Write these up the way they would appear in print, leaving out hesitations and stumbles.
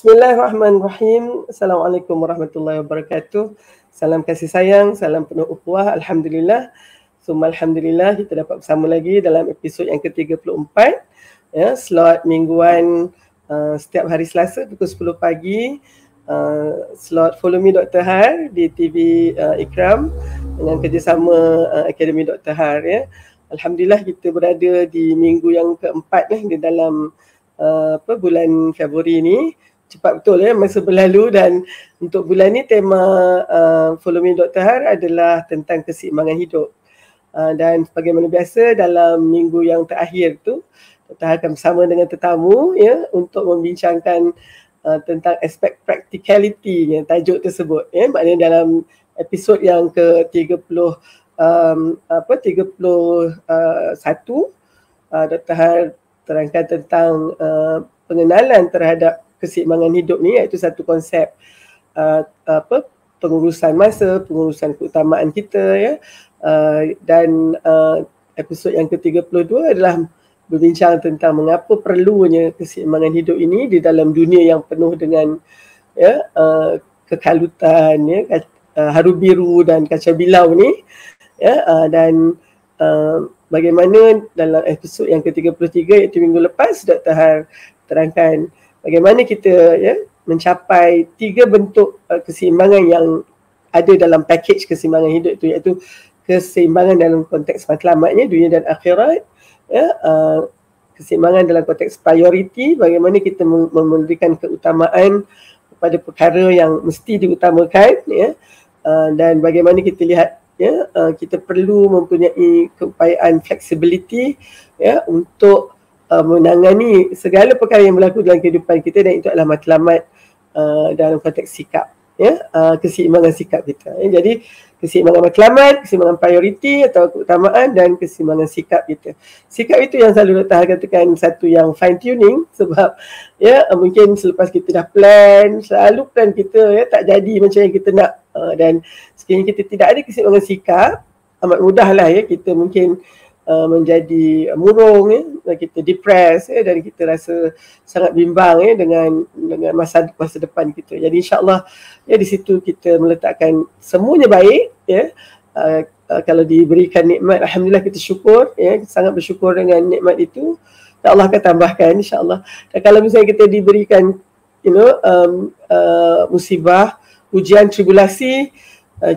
Bismillahirrahmanirrahim. Assalamualaikum warahmatullahi wabarakatuh. Salam kasih sayang, salam penuh ukhuwah. Alhamdulillah. Summa alhamdulillah kita dapat bersama lagi dalam episod yang ke-34. Ya, slot mingguan setiap hari Selasa pukul 10 pagi. Slot Follow Me Dr. Har di TV Ikram dengan kerjasama Akademi Dr. Har. Ya. Alhamdulillah kita berada di minggu yang keempat di dalam bulan Februari ni. Cepat betul ya, masa berlalu. Dan untuk bulan ni tema Follow Me Dr. Har adalah tentang keseimbangan hidup. Dan sebagaimana biasa dalam minggu yang terakhir tu Dr. Har akan bersama dengan tetamu ya untuk membincangkan tentang aspek practicality yang tajuk tersebut ya. Maknanya dalam episod yang ke-30 31 Dr. Har terangkan tentang pengenalan terhadap keseimbangan hidup ni, iaitu satu konsep pengurusan masa, pengurusan keutamaan kita ya. Dan episod yang ke-32 adalah berbincang tentang mengapa perlunya keseimbangan hidup ini di dalam dunia yang penuh dengan ya kekalutan ya, haru biru dan kacau bilau ni ya. Dan bagaimana dalam episod yang ke-33 iaitu minggu lepas Dr. Har terangkan bagaimana kita ya mencapai 3 bentuk keseimbangan yang ada dalam pakej keseimbangan hidup itu, iaitu keseimbangan dalam konteks matlamatnya dunia dan akhirat ya, keseimbangan dalam konteks priority, bagaimana kita memberikan keutamaan kepada perkara yang mesti diutamakan ya, dan bagaimana kita lihat ya kita perlu mempunyai keupayaan flexibility ya untuk menangani segala perkara yang berlaku dalam kehidupan kita, dan itu adalah matlamat dalam konteks sikap ya, keseimbangan sikap kita ya. Jadi keseimbangan matlamat, keseimbangan priority atau keutamaan, dan keseimbangan sikap kita. Sikap itu yang selalu Dr. Har katakan satu yang fine tuning, sebab ya mungkin selepas kita dah plan, selalu plan kita ya tak jadi macam yang kita nak, dan sekiranya kita tidak ada keseimbangan sikap, amat mudahlah ya kita mungkin menjadi murung ya, dan kita depress ya, dan kita rasa sangat bimbang ya dengan masa depan kita. Jadi insya-Allah ya di situ kita meletakkan semuanya baik ya. Kalau diberikan nikmat, alhamdulillah kita syukur ya, kita sangat bersyukur dengan nikmat itu. Dan Allah akan tambahkan insya-Allah. Dan kalau misalnya kita diberikan musibah, ujian, tribulasi,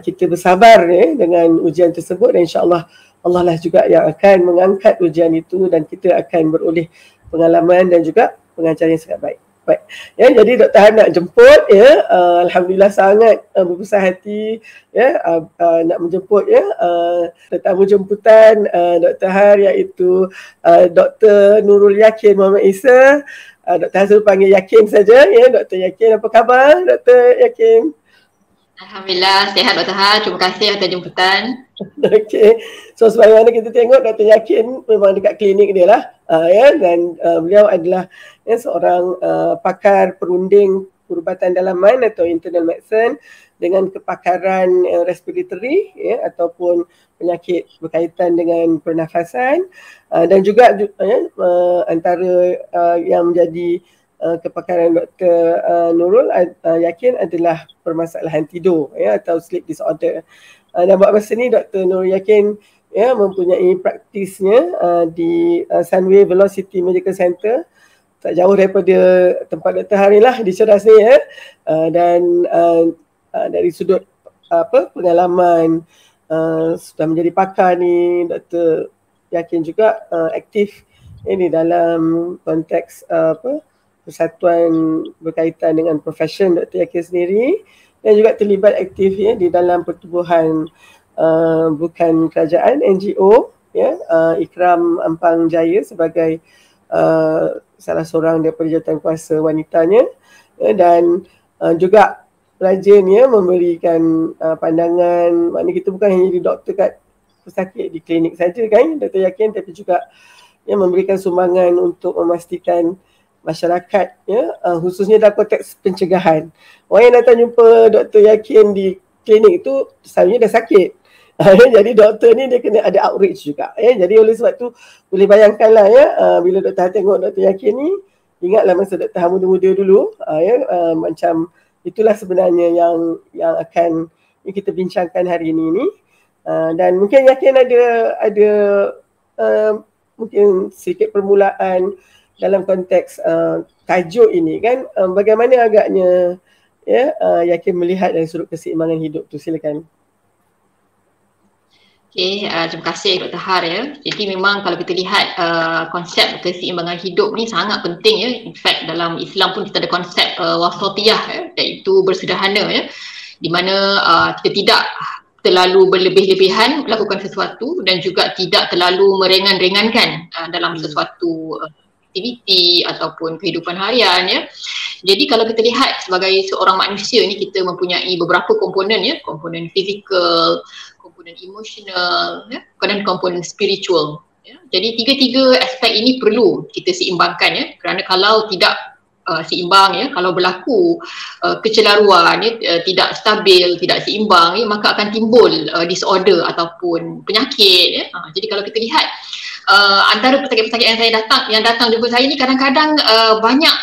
kita bersabar ya dengan ujian tersebut, dan insya-Allah Allah lah juga yang akan mengangkat ujian itu, dan kita akan beroleh pengalaman dan juga pengajaran yang sangat baik. Baik. Ya, jadi Dr. Har nak jemput ya, alhamdulillah sangat berbesar hati ya nak menjemput ya tetamu jemputan Dr. Har, iaitu Dr. Nurul Yakin Muhammad Isa. Dr. Har selalu panggil Yakin saja ya. Dr. Yakin, apa khabar Dr. Yakin? Alhamdulillah, sihat Dr. Har. Terima kasih atas jemputan. Okey. So sebagaimana kita tengok Dr. Yakin memang dekat klinik dia lah ya, dan beliau adalah ya, seorang pakar perunding perubatan dalaman atau internal medicine dengan kepakaran respiratory ya, ataupun penyakit berkaitan dengan pernafasan, dan juga antara yang menjadi kepakaran Dr. Nurul Yakin adalah permasalahan tidur ya, atau sleep disorder. Dan buat masa ni Dr. Nurul Yakin ya mempunyai praktisnya di Sunway Velocity Medical Center, tak jauh daripada tempat Dr. Har lah di Ceras ni ya. Dan dari sudut pengalaman sudah menjadi pakar ni, Dr. Yakin juga aktif ini dalam konteks persatuan berkaitan dengan profession Dr. Yakin sendiri, dan juga terlibat aktif ya di dalam pertubuhan bukan kerajaan, NGO ya, Ikram Ampang Jaya sebagai salah seorang daripada jawatan kuasa wanitanya ya, dan juga rajin ya memberikan pandangan. Maknanya kita bukan hanya jadi doktor kat pesakit di klinik saja kan Dr. Yakin, tapi juga ya memberikan sumbangan untuk memastikan masyarakat ya, khususnya dalam konteks pencegahan. Orang yang datang jumpa Dr. Yakin di klinik itu selalunya dah sakit. Jadi doktor ni dia kena ada outreach juga ya. Jadi oleh sebab tu boleh bayangkanlah ya, bila Dr. tengok Dr. Yakin ni ingatlah masa Dr. Ha muda-muda dulu, macam itulah sebenarnya yang akan kita bincangkan hari ini ni. Dan mungkin yakin ada mungkin sedikit permulaan dalam konteks tajuk ini kan, bagaimana agaknya yakin melihat dari sudut keseimbangan hidup tu, silakan. Okay, terima kasih Dr. Har ya. Jadi memang kalau kita lihat konsep keseimbangan hidup ni sangat penting ya. In fact dalam Islam pun kita ada konsep wasatiyah ya, iaitu bersederhana ya. Di mana kita tidak terlalu berlebih-lebihan melakukan sesuatu dan juga tidak terlalu meringan-ringankan dalam sesuatu aktiviti ataupun kehidupan harian ya. Jadi kalau kita lihat sebagai seorang manusia ni, kita mempunyai beberapa komponen ya, komponen fizikal, komponen emosional ya, dan komponen spiritual ya. Jadi tiga-tiga aspek ini perlu kita seimbangkan ya, kerana kalau tidak seimbang ya, kalau berlaku kecelaruan ya, tidak stabil, tidak seimbang ya, maka akan timbul disorder ataupun penyakit ya. Jadi kalau kita lihat antara pesakit-pesakit yang datang jumpa saya ni, kadang-kadang banyak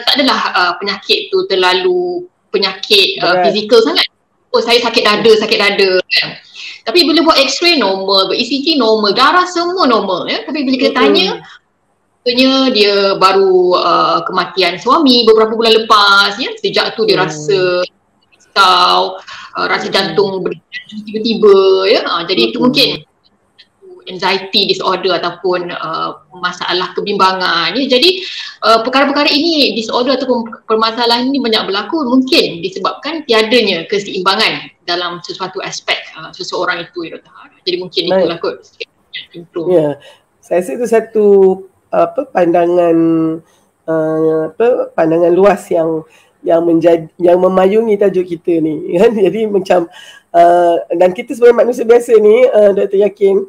tak adalah penyakit tu terlalu penyakit fizikal sangat. Oh, saya sakit dada kan. Tapi bila buat X-ray normal, buat ECG normal, darah semua normal ya. Tapi bila kita tanya, dia baru kematian suami beberapa bulan lepas ya. Sejak tu dia rasa risau, rasa jantung berdetak tiba-tiba ya. Jadi itu mungkin anxiety disorder ataupun masalah kebimbangan ya. Jadi perkara-perkara ini, disorder ataupun permasalahan ini banyak berlaku mungkin disebabkan tiadanya keseimbangan dalam sesuatu aspek seseorang itu ya Dr. Har. Jadi mungkin itulah kot intro. Ya, saya rasa itu satu pandangan pandangan luas yang memayungi tajuk kita ni kan. Jadi macam dan kita sebagai manusia biasa ni, Dr. Yakin,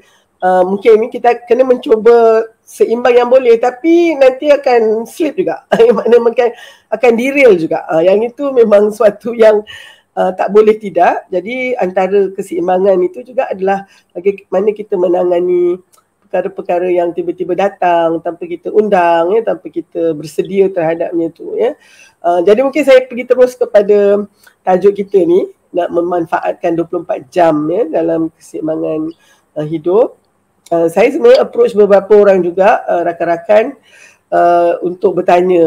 mungkin ni kita kena mencuba seimbang yang boleh, tapi nanti akan slip juga. Maknanya mungkin akan derail juga. Yang itu memang suatu yang tak boleh tidak. Jadi antara keseimbangan itu juga adalah bagaimana kita menangani perkara-perkara yang tiba-tiba datang tanpa kita undang ya, tanpa kita bersedia terhadapnya tu ya. Jadi mungkin saya pergi terus kepada tajuk kita ni, nak memanfaatkan 24 jam ya dalam keseimbangan hidup. Saya sebenarnya approach beberapa orang juga, rakan-rakan, untuk bertanya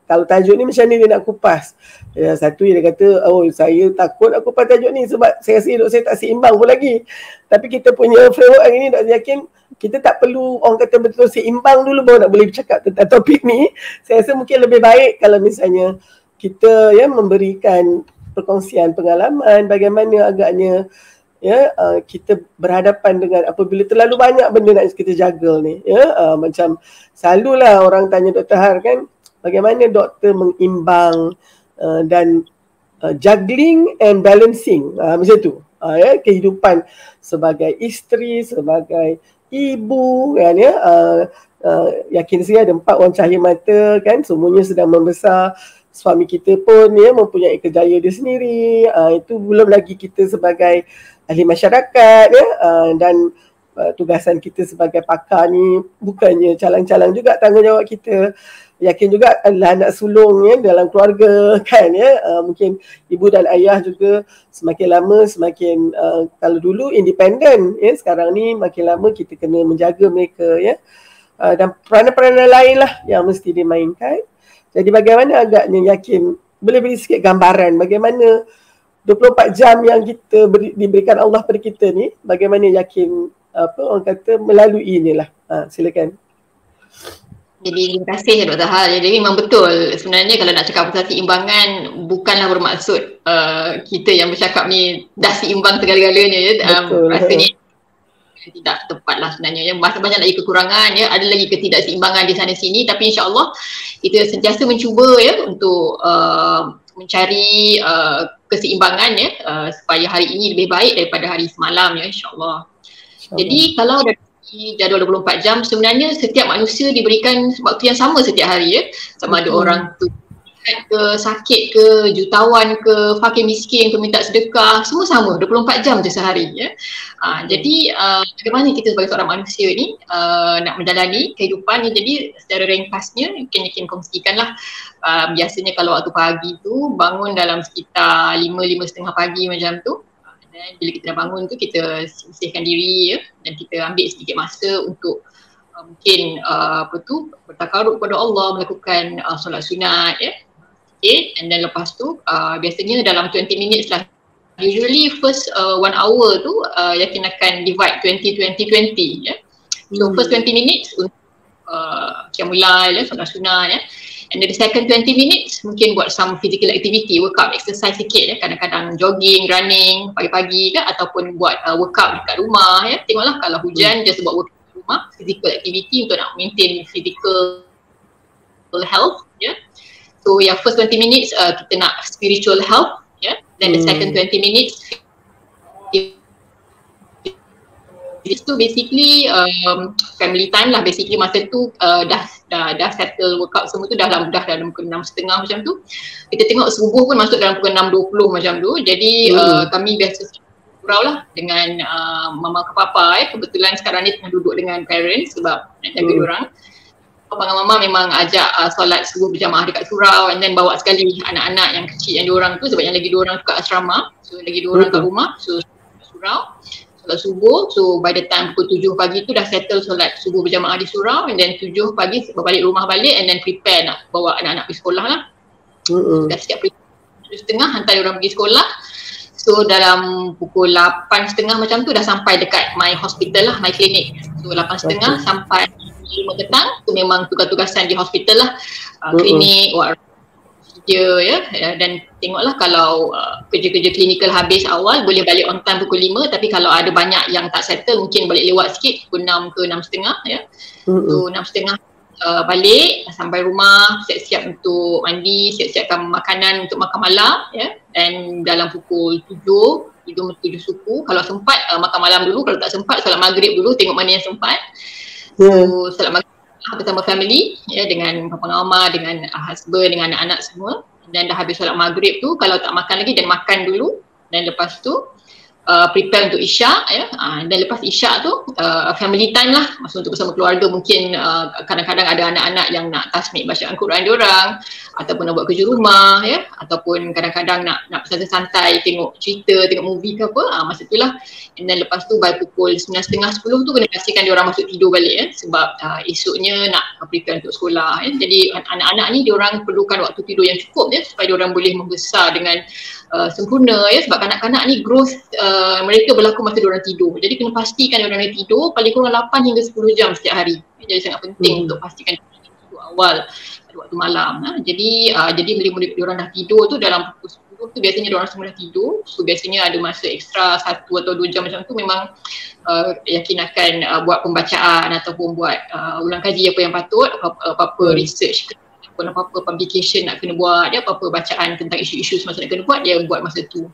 kalau tajuk ni macam ni dia nak kupas. Satu dia kata, oh saya takut aku kupas tajuk ni sebab saya rasa hidup saya tak seimbang pun lagi. Tapi kita punya framework hari ni, Dr. Yakin, kita tak perlu orang kata betul seimbang dulu baru nak boleh bercakap tentang topik ni. Saya rasa mungkin lebih baik kalau misalnya kita ya memberikan perkongsian pengalaman bagaimana agaknya ya kita berhadapan dengan apabila terlalu banyak benda nak kita juggle ni ya. Macam selalulah orang tanya Dr. Har kan, bagaimana doktor mengimbang dan juggling and balancing macam tu ya, kehidupan sebagai isteri, sebagai ibu kan ya. Yakin saya ada 4 orang cahaya mata kan, semuanya sedang membesar. Suami kita pun ya mempunyai kerjaya dia sendiri. Itu belum lagi kita sebagai ahli masyarakat ya, dan tugasan kita sebagai pakar ni bukannya calang-calang juga tanggungjawab kita. Yakin juga adalah anak sulung ya dalam keluarga kan ya. Mungkin ibu dan ayah juga semakin lama semakin kalau dulu independen ya, sekarang ni makin lama kita kena menjaga mereka ya. Dan peranan-peranan lain lah yang mesti dimainkan. Jadi bagaimana agaknya Yakin boleh beri sikit gambaran bagaimana 24 jam yang kita diberikan Allah pada kita ni, bagaimana Yakin orang kata melalui inilah. Silakan. Jadi terima kasih Dr. Har. Jadi memang betul, sebenarnya kalau nak cakap pasal seimbangan bukanlah bermaksud kita yang bercakap ni dah seimbang segala-galanya ya. Rasanya tidak tepat lah sebenarnya ya. Banyak lagi kekurangan ya, ada lagi ketidakseimbangan di sana sini, tapi insya-Allah kita sentiasa mencuba ya untuk mencari keseimbangan ya, supaya hari ini lebih baik daripada hari semalam ya, insya-Allah. Jadi kalau dari jadual 24 jam, sebenarnya setiap manusia diberikan waktu yang sama setiap hari ya. Sama ada orang tu ke sakit ke, jutawan ke, fakir miskin ke, minta sedekah, semua sama 24 jam je sehari ya. Jadi bagaimana kita sebagai seorang manusia ni nak menjalani kehidupan ni. Jadi secara ringkasnya mungkin kongsikan lah. Biasanya kalau waktu pagi tu bangun dalam sekitar 5:30 pagi macam tu. Dan bila kita dah bangun tu kita bersihkan diri ya, dan kita ambil sedikit masa untuk mungkin bertakaruk kepada Allah, melakukan solat sunat ya. And then lepas tu biasanya dalam 20 minutes lah. Usually first 1 hour tu yakin akan divide 20-20-20 ya. So first 20 minutes untuk qiyamul-lail ya, solat sunat ya. And then the second 20 minutes mungkin buat some physical activity, workout, exercise sikit ya. Kadang-kadang jogging, running pagi-pagi ke, ataupun buat workout dekat rumah ya. Tengoklah kalau hujan just buat workout di rumah, physical activity untuk nak maintain physical health ya. So first 20 minutes kita nak spiritual health ya. Then the second 20 minutes itu basically family time lah. Basically masa tu dah settle workout semua tu dah dalam pukul 6:30 macam tu. Kita tengok subuh pun masuk dalam pukul 6:20 macam tu. Jadi kami biasa surau lah dengan mama ke papa kebetulan sekarang ni tengah duduk dengan parents sebab nak jaga diorang. Papa dengan mama memang ajak solat subuh berjamaah dekat surau, and then bawa sekali anak-anak yang kecil yang diorang tu sebab yang lagi diorang kat asrama, so lagi diorang kat rumah, so surau solat subuh. So by the time pukul 7 pagi tu dah settle solat subuh berjamaah di surau, and then 7 pagi balik rumah balik, and then prepare nak bawa anak-anak pergi sekolah lah. Dah siap 7:30 hantar diorang pergi sekolah. So dalam pukul 8:30 macam tu dah sampai dekat my hospital lah, my clinic. So 8:30 sampai 5 petang tu memang tugas-tugasan di hospital lah, klinik, kerja ya. Dan tengoklah kalau kerja-kerja klinikal habis awal boleh balik on time pukul 5, tapi kalau ada banyak yang tak settle mungkin balik lewat sikit pukul 6 ke 6:30 ya. So 6:30 balik sampai rumah, siap-siap untuk mandi, siap-siapkan makanan untuk makan malam ya. Dan dalam pukul 7 suku kalau sempat makan malam dulu, kalau tak sempat solat maghrib dulu, tengok mana yang sempat. So solat maghrib bersama family ya, dengan papa dan mama, dengan husband, dengan anak-anak semua. Dan dah habis solat maghrib tu, kalau tak makan lagi dan makan dulu, dan lepas tu prepare untuk isyak ya. Dan lepas isyak tu family time lah, masa untuk bersama keluarga. Mungkin kadang-kadang ada anak-anak yang nak tasmid bacaan Quran diorang, ataupun nak buat kerja rumah ya, ataupun kadang-kadang nak santai-santai tengok cerita, tengok movie ke apa, masa tu lah. And then lepas tu by pukul 9:30-10 tu kena pastikan diorang masuk tidur balik ya, sebab esoknya nak prepare untuk sekolah ya. Jadi anak-anak ni diorang perlukan waktu tidur yang cukup ya, supaya diorang boleh membesar dengan sempurna ya, sebab kanak-kanak ni growth mereka berlaku masa diorang tidur. Jadi kena pastikan diorang ni tidur paling kurang 8 hingga 10 jam setiap hari. Jadi sangat penting untuk pastikan tidur awal pada waktu malam. Jadi bila diorang dah tidur tu dalam pukul 10 tu biasanya diorang semua dah tidur. So biasanya ada masa ekstra 1 atau 2 jam macam tu, memang yakin akan buat pembacaan ataupun buat ulang kaji apa yang patut, apa-apa research, apa-apa publication nak kena buat, apa-apa bacaan tentang isu-isu semasa nak kena buat, dia buat masa tu.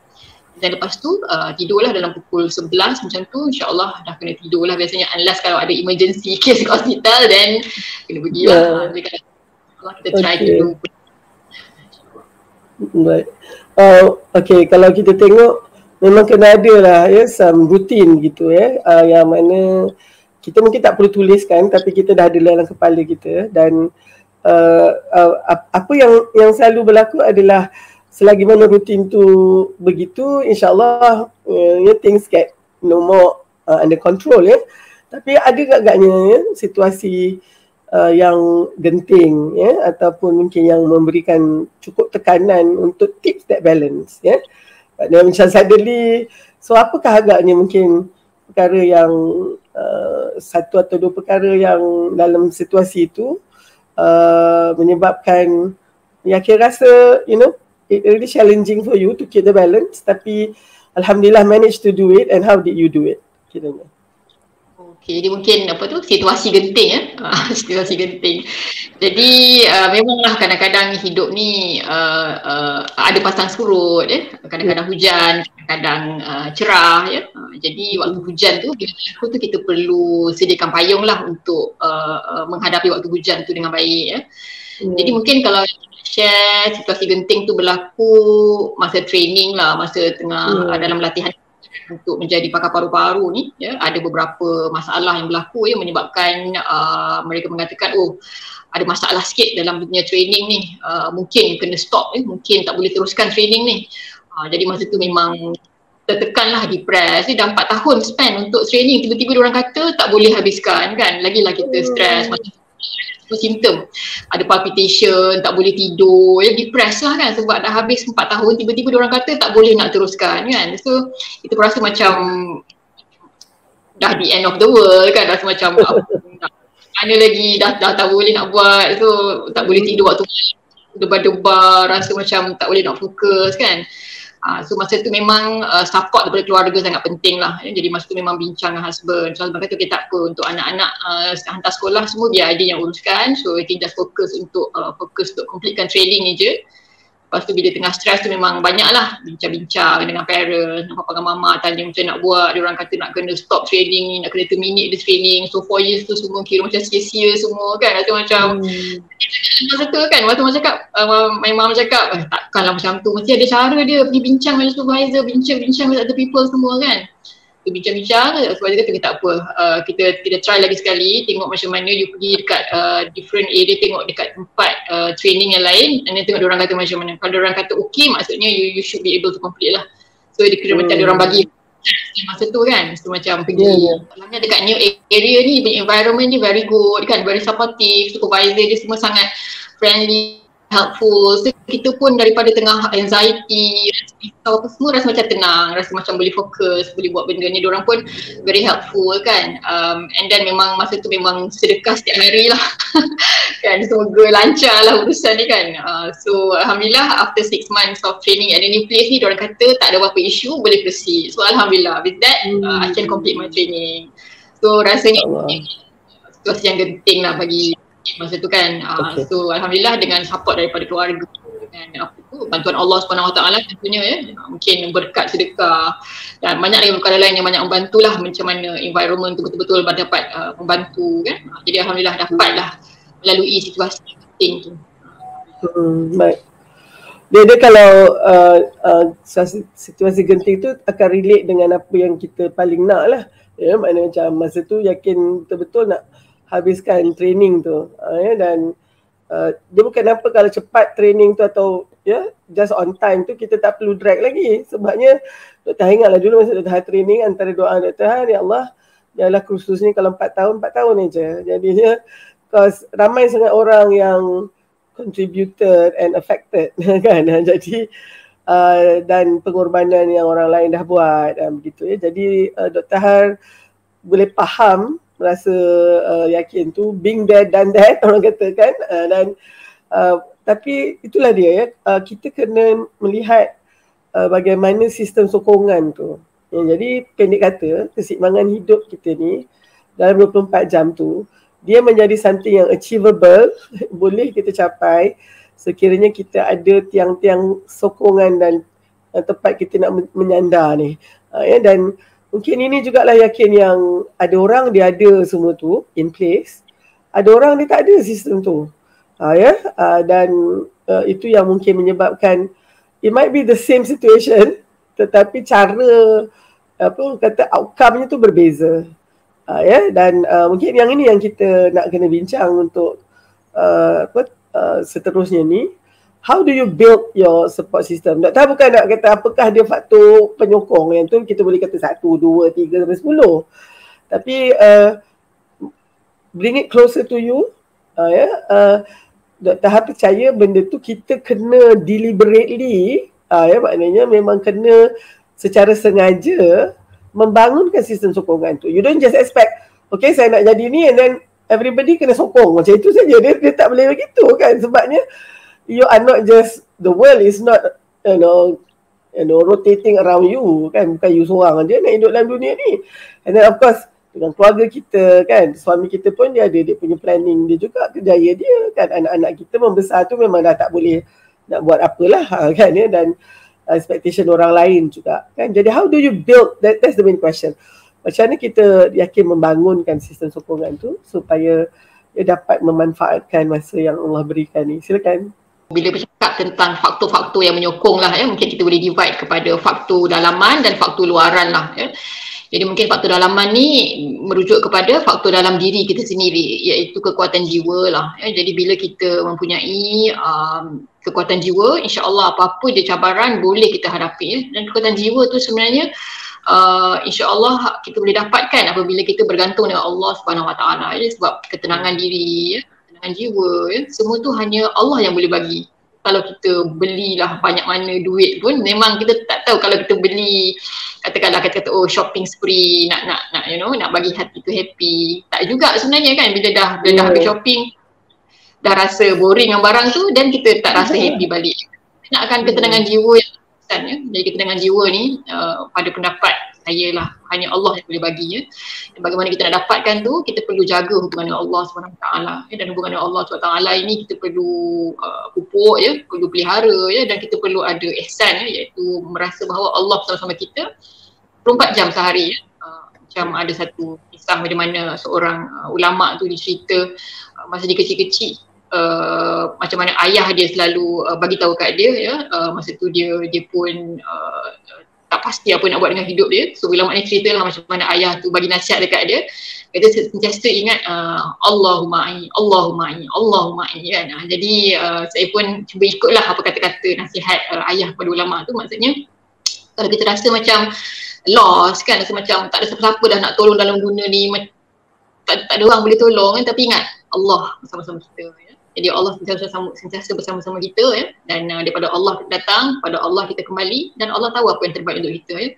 Dan lepas tu tidurlah dalam pukul 11 macam tu, insyaAllah dah kena tidurlah biasanya, unless kalau ada emergency case ke hospital then kena pergi lah. Kita try dulu. Baik. Okay, kalau kita tengok memang kena ada lah ya, some routine gitu ya, yang mana kita mungkin tak perlu tuliskan tapi kita dah ada dalam kepala kita. Dan apa yang selalu berlaku adalah selagi mana rutin tu begitu, insyaAllah things get more under control ya. Tapi ada agaknya ya, situasi yang genting ya, ataupun mungkin yang memberikan cukup tekanan untuk tips that balance ya. Dan macam suddenly, so apakah agaknya mungkin perkara yang satu atau dua perkara yang dalam situasi itu menyebabkan kira rasa it really challenging for you to keep the balance, tapi alhamdulillah manage to do it. And how did you do it kiranya? Okay, dia mungkin situasi genting ya. Situasi genting. Jadi memanglah kadang-kadang hidup ni ada pasang surut ya. Kadang-kadang hujan, kadang-kadang cerah ya. Jadi waktu hujan tu bila berlaku tu kita perlu sediakan payung lah untuk menghadapi waktu hujan tu dengan baik ya. Jadi mungkin kalau share situasi genting tu berlaku masa training lah, masa tengah dalam latihan untuk menjadi pakar paru-paru ni, ya, ada beberapa masalah yang berlaku yang menyebabkan mereka mengatakan ada masalah sikit dalam dunia training ni, mungkin kena stop, mungkin tak boleh teruskan training ni. Jadi masa tu memang tertekan lah, depres. Dah 4 tahun spend untuk training, tiba-tiba diorang kata tak boleh habiskan kan, lagilah kita stres, macam simptom, ada palpitation, tak boleh tidur, ya, depress lah kan, sebab dah habis 4 tahun, tiba-tiba diorang kata tak boleh nak teruskan kan. So kita rasa macam dah the end of the world kan, rasa macam mana lagi, dah tak boleh nak buat, so tak boleh tidur waktu debar-debar, rasa macam tak boleh nak fokus kan. So masa tu memang support daripada keluarga sangat penting lah, ya. Jadi masa tu memang bincang dengan husband. So husband kata okay, tak apa, untuk anak-anak hantar sekolah semua biar adik yang uruskan. So I just fokus untuk completekan training ni je. Lepas tu bila tengah stres tu memang banyak lah bincang-bincang dengan parents, dengan papa dengan mama, tanya macam nak buat. Diorang kata nak kena stop training ni, nak kena terminate the training. So 4 years tu semua kira macam sia-sia semua kan. Rasa macam masa tu kan, waktu mama cakap, my mom cakap takkanlah macam tu, mesti ada cara dia, pergi bincang dengan supervisor, bincang-bincang with other people semua kan. So bincang-bincang, sebab dia kata tak apa, kita try lagi sekali, tengok macam mana you pergi dekat different area, tengok dekat tempat training yang lain, dan tengok diorang kata macam mana. Kalau diorang kata okay, maksudnya you should be able to complete lah. So dia kira macam diorang bagi masa tu kan, so macam pergi dalamnya dekat new area ni, environment dia very good kan, very supportive, supervisor dia semua sangat friendly, helpful. So kita pun daripada tengah anxiety, risau apa semua, rasa macam tenang, rasa macam boleh fokus, boleh buat benda ni. Diorang pun very helpful kan, and then memang masa tu memang sedekah setiap hari lah kan, semoga lancar lah urusan ni kan. So Alhamdulillah after 6 months of training at the new place ni, diorang kata tak ada apa-apa isu, boleh proceed. So Alhamdulillah with that I can complete my training. So rasanya situasi yang genting lah bagi masa tu kan. So Alhamdulillah dengan support daripada keluarga dan bantuan Allah SWT tentunya, ya, mungkin berkat sedekah dan banyak lagi perkara lain yang banyak membantulah, macam mana environment tu betul-betul dapat membantu kan. Jadi Alhamdulillah dapatlah melalui situasi penting tu. Baik. Dia kalau situasi genting tu akan relate dengan apa yang kita paling nak lah, ya, maknanya macam masa tu yakin betul-betul nak habiskan training tu, ya, dan dia bukan apa kalau cepat training tu atau ya just on time tu kita tak perlu drag lagi. Sebabnya Dr. Ha ingatlah dulu masa Dr. Ha training, antara doa Dr. Ha, ya Allah janganlah kursus ni kalau 4 tahun aja. Jadinya cause ramai sangat orang yang contributed and affected kan, jadi dan pengorbanan yang orang lain dah buat begitu, ya. Jadi Dr. Ha boleh faham, rasa yakin tu, being there done that orang kata kan, dan tapi itulah dia, ya, kita kena melihat bagaimana sistem sokongan tu, ya. Jadi pendek kata, keseimbangan hidup kita ni dalam 24 jam tu dia menjadi something yang achievable, boleh kita capai sekiranya kita ada tiang-tiang sokongan dan tempat kita nak menyandar ni, ya. Dan mungkin ini jugalah yakin yang ada orang dia ada semua tu in place, ada orang dia tak ada sistem tu, ya. Dan itu yang mungkin menyebabkan it might be the same situation tetapi cara outcome-nya tu berbeza, ya. Dan mungkin yang ini yang kita nak kena bincang untuk seterusnya ni. How do you build your support system? Tak tahu, bukan nak kata apakah dia faktor penyokong, yang tu kita boleh kata 1, 2, 3 sampai 10. Tapi bring it closer to you, ya. Dr. Ha percaya benda tu kita kena deliberately, ya, maknanya memang kena secara sengaja membangunkan sistem sokongan tu. You don't just expect, okay saya nak jadi ni and then everybody kena sokong macam itu saja. Dia tak boleh begitu kan, sebabnya you are not just, the world is not you know rotating around you kan, bukan you seorang aja nak hidup dalam dunia ni. And then of course dengan keluarga kita kan, suami kita pun dia ada dia punya planning dia juga, kerjaya dia kan, anak-anak kita membesar tu memang dah tak boleh nak buat apalah kan, ya. Dan expectation orang lain juga kan. Jadi how do you build that's the main question. Macam mana kita yakin membangunkan sistem sokongan tu supaya dia dapat memanfaatkan masa yang Allah berikan ni. Silakan. bila bercakap tentang faktor-faktor yang menyokong lah ya, mungkin kita boleh divide kepada faktor dalaman dan faktor luaran lah ya. Jadi mungkin faktor dalaman ni merujuk kepada faktor dalam diri kita sendiri, iaitu kekuatan jiwa lah ya. Jadi bila kita mempunyai kekuatan jiwa, insya-Allah apa-apa dia cabaran boleh kita hadapi ya. Dan kekuatan jiwa tu sebenarnya insya-Allah kita boleh dapatkan apabila kita bergantung dengan Allah Subhanahu Wa Taala ya, sebab ketenangan diri ya, ketenangan jiwa ya, semua tu hanya Allah yang boleh bagi. Kalau kita belilah banyak mana duit pun, memang kita tak tahu kalau kita beli katakanlah kata oh shopping spree nak you know, nak bagi hati tu happy, tak juga sebenarnya kan. Bila dah habis shopping dah rasa boring dengan barang tu, dan kita tak rasa happy balik. Nakkan ketenangan jiwa yang besar ya. Jadi ketenangan jiwa ni pada pendapat saya lah hanya Allah yang boleh bagi ya. Dan bagaimana kita nak dapatkan tu, kita perlu jaga hubungan dengan Allah SWT ya. Dan hubungan dengan Allah SWT ini kita perlu pupuk ya, perlu pelihara ya, dan kita perlu ada ihsan ya, iaitu merasa bahawa Allah bersama-sama kita 24 jam sehari ya. Macam ada satu kisah bagaimana seorang ulama tu dicerita masa dia kecil-kecil, macam mana ayah dia selalu bagi tahu kat dia ya, masa tu dia pun tak pasti apa nak buat dengan hidup dia. So ulama ni ceritalah macam mana ayah tu bagi nasihat dekat dia. Kata sentiasa ingat Allahumma aini, Allahumma aini, Allahumma aini kan. Jadi saya pun cuba ikutlah apa kata-kata nasihat ayah kepada ulama tu. Maksudnya kalau kita rasa macam lost kan, rasa macam tak ada siapa-siapa dah nak tolong dalam dunia ni, tak ada orang boleh tolong kan, tapi ingat Allah bersama-sama kita ya. Jadi Allah sentiasa bersama-sama kita ya, dan daripada Allah kita datang, pada Allah kita kembali, dan Allah tahu apa yang terbaik untuk kita ya.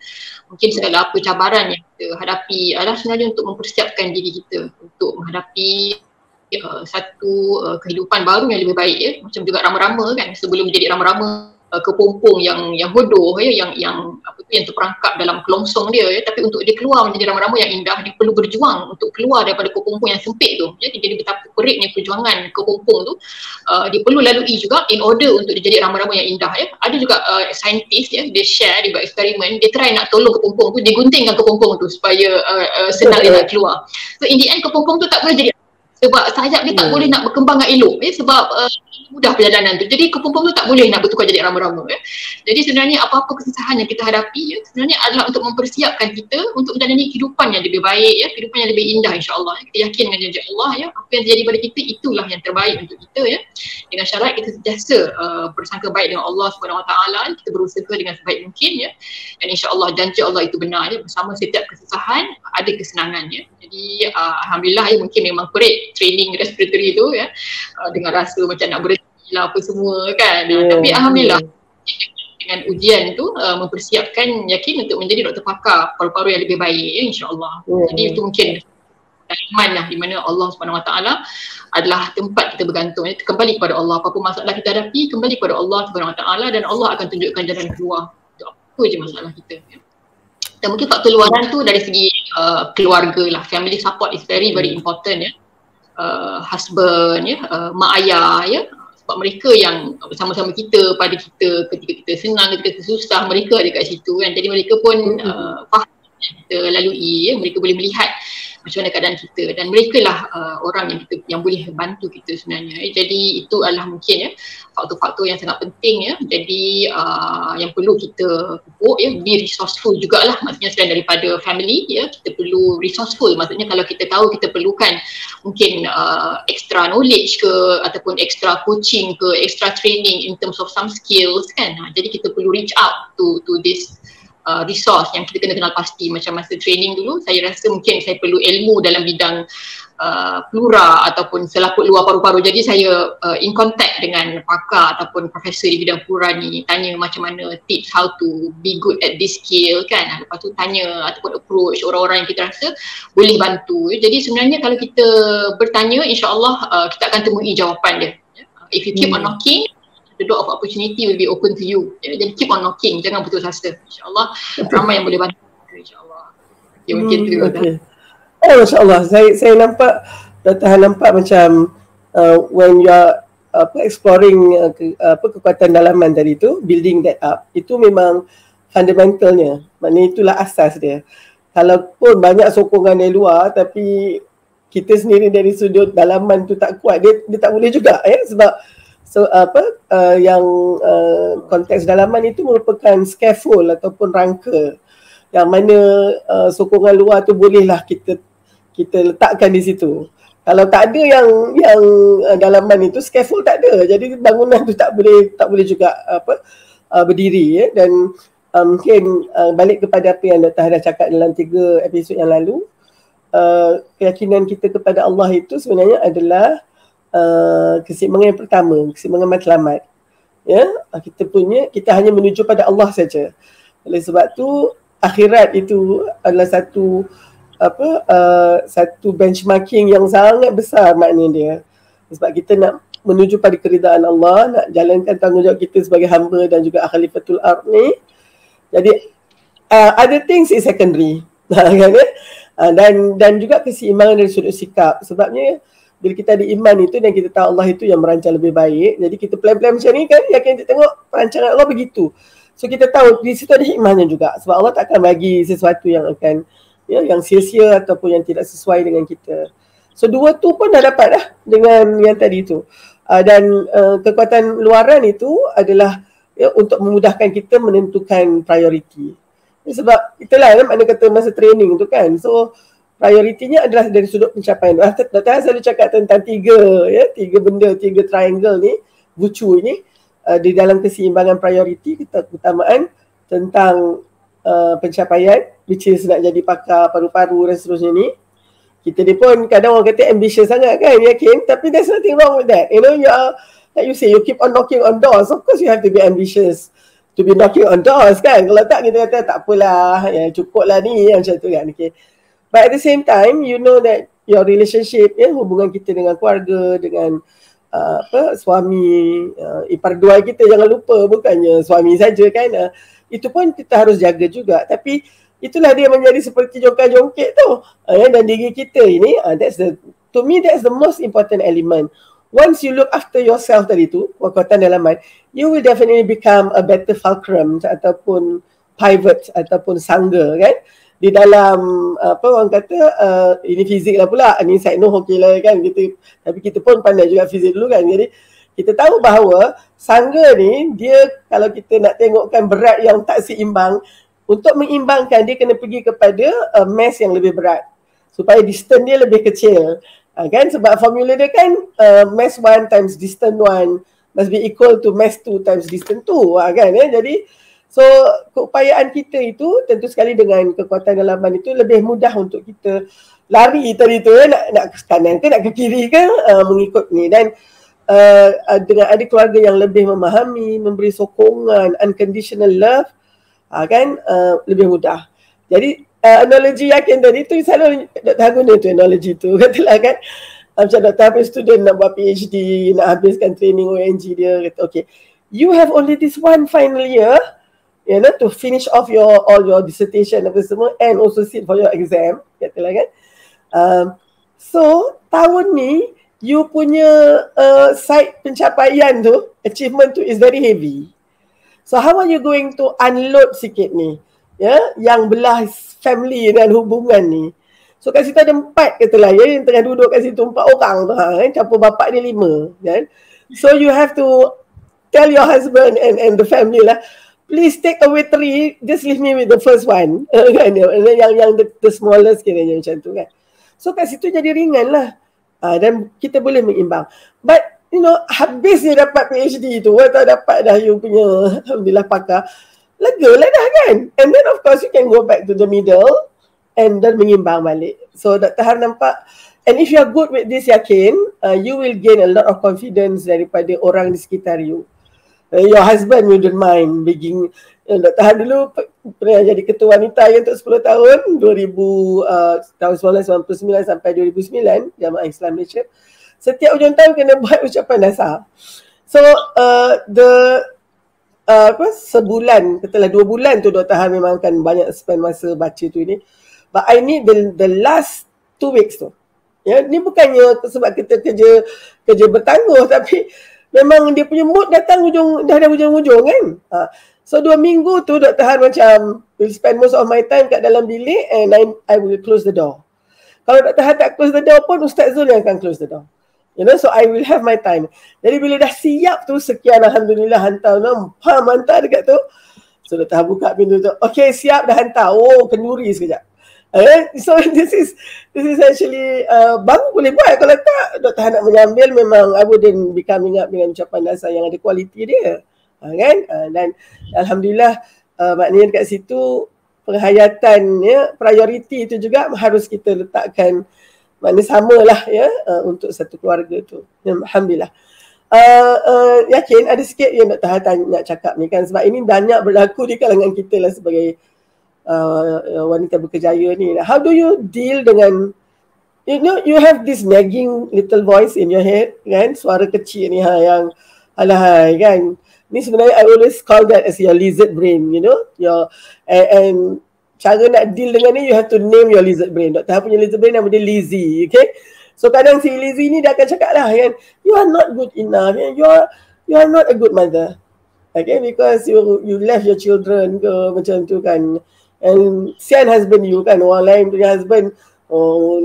Mungkin segala apa cabaran yang kita hadapi adalah sebenarnya untuk mempersiapkan diri kita untuk menghadapi satu kehidupan baru yang lebih baik ya. Macam juga rama-rama kan, sebelum menjadi rama-rama kepompong yang bodoh ya, yang apa tu, yang terperangkap dalam kelongsong dia ya, tapi untuk dia keluar menjadi rama-rama yang indah, dia perlu berjuang untuk keluar daripada kepompong yang sempit tu ya. Jadi betapa peritnya perjuangan kepompong tu dia perlu lalui juga in order untuk dia jadi rama-rama yang indah ya. Ada juga saintis ya, dia share, dia buat eksperimen, dia try nak tolong kepompong tu, dia guntingkan kepompong tu supaya senang dia nak keluar. So in the end kepompong tu tak boleh jadi, sebab sayap dia tak boleh nak berkembang dengan elok ya, sebab mudah perjalanan tu. Jadi kepompong tu tak boleh nak bertukar jadi rama-rama ya. Jadi sebenarnya apa-apa kesusahan yang kita hadapi ya, sebenarnya adalah untuk mempersiapkan kita untuk menjalani kehidupan yang lebih baik ya, kehidupan yang lebih indah insya-Allah. Kita yakin dengan janji Allah ya, apa yang terjadi pada kita itulah yang terbaik untuk kita ya. Dengan syarat kita sentiasa bersangka baik dengan Allah Subhanahu Wa Taala, kita berusaha dengan sebaik mungkin ya. Dan insya-Allah janji Allah itu benar ya, bersama setiap kesusahan ada kesenangan ya. Jadi alhamdulillah ya, mungkin memang perit training respiratory tu ya, dengan rasa macam nak berhenti lah apa semua kan. Tapi alhamdulillah dengan ujian tu mempersiapkan yakin untuk menjadi doktor pakar paru-paru yang lebih baik ya, insya-Allah. Jadi itu mungkin iman lah, di mana Allah Subhanahu Wa Taala adalah tempat kita bergantung ya. Kembali kepada Allah, apa-apa masalah kita hadapi kembali kepada Allah Subhanahu Wa Taala, dan Allah akan tunjukkan jalan keluar untuk apa je masalah kita ya. Dan mungkin faktor luaran tu dari segi keluarga lah, family support is very important ya. Husband ya, mak ayah ya, sebab mereka yang bersama-sama kita pada kita ketika kita senang, ketika kita susah, mereka ada kat situ kan. Jadi mereka pun faham yang kita lalui ya, mereka boleh melihat macam mana keadaan kita, dan mereka lah orang yang boleh bantu kita sebenarnya ya. Jadi itu adalah mungkin ya faktor-faktor yang sangat penting ya. Jadi yang perlu kita pupuk ya, be resourceful jugalah, maksudnya selain daripada family ya, kita perlu resourceful. Maksudnya kalau kita tahu kita perlukan mungkin extra knowledge ke, ataupun extra coaching ke, extra training in terms of some skills kan, jadi kita perlu reach out to this resource yang kita kena kenal pasti. Macam masa training dulu, saya rasa mungkin saya perlu ilmu dalam bidang plura ataupun selaput luar paru-paru. Jadi saya in contact dengan pakar ataupun profesor di bidang plura ni, tanya macam mana tips how to be good at this skill kan. Lepas tu tanya ataupun approach orang-orang yang kita rasa boleh bantu. Jadi sebenarnya kalau kita bertanya, insya-Allah kita akan temui jawapan dia. If you keep on knocking, the door of opportunity will be open to you. Jadi keep on knocking, jangan putus asa. InsyaAllah ramai yang boleh bantu. InsyaAllah. Okay, mungkin tu. Masya-Allah. Saya nampak, Dr. Han nampak macam when you are exploring kekuatan dalaman tadi tu, building that up, itu memang fundamentalnya. Maknanya itulah asas dia. Kalaupun banyak sokongan dari luar, tapi kita sendiri dari sudut dalaman tu tak kuat, dia tak boleh juga ya, yang konteks dalaman itu merupakan scaffold ataupun rangka yang mana sokongan luar tu bolehlah kita letakkan di situ. Kalau tak ada yang dalaman itu, scaffold tak ada, jadi bangunan tu tak boleh juga berdiri, ya. Dan mungkin balik kepada apa yang Dr. Hadah cakap dalam 3 episod yang lalu, keyakinan kita kepada Allah itu sebenarnya adalah keseimbangan yang pertama, keseimbangan matlamat, ya. Kita hanya menuju pada Allah saja. Oleh sebab tu akhirat itu adalah satu benchmarking yang sangat besar makna dia. Sebab kita nak menuju pada keridaan Allah, nak jalankan tanggungjawab kita sebagai hamba dan juga khalifatul ard ni. Jadi other things is secondary. Kan, dan juga keseimbangan dari sudut sikap. Sebabnya bila kita ada iman itu dan kita tahu Allah itu yang merancang lebih baik, jadi kita plan-plan macam ni kan, yakin kita tengok perancangan Allah begitu. So kita tahu di situ ada hikmahnya juga, sebab Allah tak akan bagi sesuatu yang akan yang sia-sia ataupun yang tidak sesuai dengan kita. So 2 tu pun dah dapat dah dengan yang tadi tu. Dan kekuatan luaran itu adalah untuk memudahkan kita menentukan prioriti. Sebab itulah mana kata masa training tu kan. So prioritinya adalah dari sudut pencapaian. Dr. Han selalu cakap tentang 3 benda, 3 triangle ni, bucu ni, di dalam keseimbangan prioriti, keutamaan tentang pencapaian, which is nak jadi pakar paru-paru dan seterusnya ni. Kita ni pun kadang orang kata ambitious sangat kan, yakin, tapi there's nothing wrong with that. You know, like you say, you keep on knocking on doors. Of course you have to be ambitious to be knocking on doors kan. Kalau tak, kita kata tak apalah, ya, cukup lah ni, macam tu kan. Okay. But at the same time, you know that your relationship, hubungan kita dengan keluarga, dengan suami, ipar dua kita, jangan lupa, bukannya suami saja kan. Itu pun kita harus jaga juga. Tapi itulah dia menjadi seperti jongkak-jongkik tu. Dan diri kita ini, to me that's the most important element. Once you look after yourself tadi tu, kekuatan dalaman, you will definitely become a better fulcrum ataupun pivot ataupun sangga kan. Di dalam orang kata ini fizik lah pula, ni side no okey lah kan, tapi kita pun pandai juga fizik dulu kan. Jadi kita tahu bahawa sangga ni, dia kalau kita nak tengokkan berat yang tak seimbang, untuk mengimbangkan dia kena pergi kepada mass yang lebih berat supaya distance dia lebih kecil. Kan, sebab formula dia kan mass 1 times distance 1 must be equal to mass 2 times distance 2 kan. Jadi so keupayaan kita itu tentu sekali dengan kekuatan dalaman itu lebih mudah untuk kita lari tadi tu, nak ke kanan ke nak ke kiri ke, mengikut ni. Dan dengan ada keluarga yang lebih memahami, memberi sokongan, unconditional love, kan, lebih mudah. Jadi analogi yakin tadi tu selalu Dr. guna tu analogi tu, katalah kan, macam Dr. Hafiz student nak buat PhD, nak habiskan training ONG dia, kata okay, you have only this one final year, you know, to finish off all your dissertation apa semua, and also sit for your exam, katalah kan. So tahun ni you punya side pencapaian tu, achievement tu is very heavy. So how are you going to unload sikit ni, yang belah family dan hubungan ni. So kat situ ada 4 katalah, yang tengah duduk kat situ 4 orang tu, kan, campur bapak dia 5 kan. So you have to tell your husband and the family lah, please take away 3, just leave me with the first one, kan, yang the smallest kiranya macam tu kan. So kat situ jadi ringan lah, dan kita boleh mengimbang. But you know, habis dia dapat PhD tu, atau dapat dah you punya alhamdulillah pakar, lega lah dah kan. And then of course you can go back to the middle and then mengimbang balik. So Dr. Har nampak, and if you are good with this yakin, you will gain a lot of confidence daripada orang di sekitar you. Your husband wouldn't mind begging. Dr. Har dulu pernah jadi ketua wanita untuk 10 tahun, tahun 1999 sampai 2009, Jamaah Islam Malaysia. Setiap hujung tahun kena buat ucapan dasar. So sebulan, katalah 2 bulan tu Dr. Han memang akan banyak spend masa baca tu ini. But I need the last 2 weeks tu. Ya, ni bukannya sebab kita kerja bertangguh, tapi memang dia punya mood datang dah ada hujung-hujung kan. So 2 minggu tu Dr. Han macam will spend most of my time kat dalam bilik, and I will close the door. Kalau Dr. Han tak close the door pun, Ustaz Zul yang akan close the door. You know, so I will have my time. Jadi bila dah siap tu, sekian Alhamdulillah hantar, hantar dekat tu. So Dr. buka pintu tu, okay siap dah hantar. Oh, kenduri sekejap. So this is actually baru boleh buat. Kalau tak, Dr. nak menyambil, memang I wouldn't be coming up dengan ucapan dasar yang ada kualiti dia. Kan? Dan Alhamdulillah, maknanya dekat situ penghayatan, ya, priority itu juga harus kita letakkan, maknanya samalah, ya, untuk satu keluarga tu. Ya, Alhamdulillah. Yakin ada sikit yang Dr. nak cakap ni kan, sebab ini banyak berlaku di kalangan kita lah sebagai wanita berkejaya ni. How do you deal dengan, you know, you have this nagging little voice in your head kan, suara kecil ni yang alahai kan. Ni sebenarnya I always call that as your lizard brain, you know, and cara nak deal dengan ni, you have to name your lizard brain. Dr. punya lizard brain nama dia Lizzie, okay? So kadang si Lizzie ni dia akan cakap lah kan, you are not good enough, you are not a good mother, okay? Because you left your children ke macam tu kan, and sian husband you kan, orang lain punya husband, oh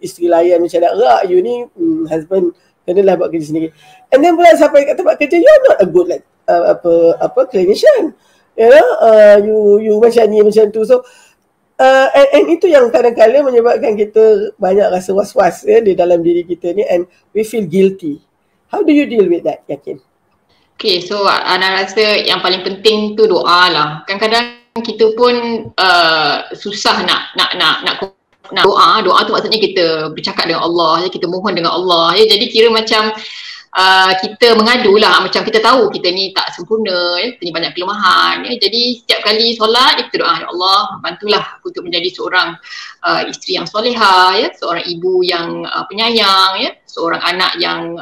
isteri layan macam nak rak, you ni husband kenalah buat kerja sendiri. And then pula sampai kat tempat kerja, you are not a good like clinician, you know, you macam ni macam tu. So and itu yang kadang-kadang menyebabkan kita banyak rasa was-was, ya, di dalam diri kita ni, and we feel guilty. How do you deal with that, Yakin? Okay, so Ana rasa yang paling penting tu doa lah. Kadang-kadang kita pun susah nak doa tu maksudnya kita bercakap dengan Allah, kita mohon dengan Allah, ya. Jadi kira macam kita mengadu lah, macam kita tahu kita ni tak sempurna, ya, kita ni banyak kelemahan, ya. Jadi setiap kali solat kita doa, ya Allah bantulah aku untuk menjadi seorang isteri yang solehah, ya, seorang ibu yang penyayang, ya, seorang anak yang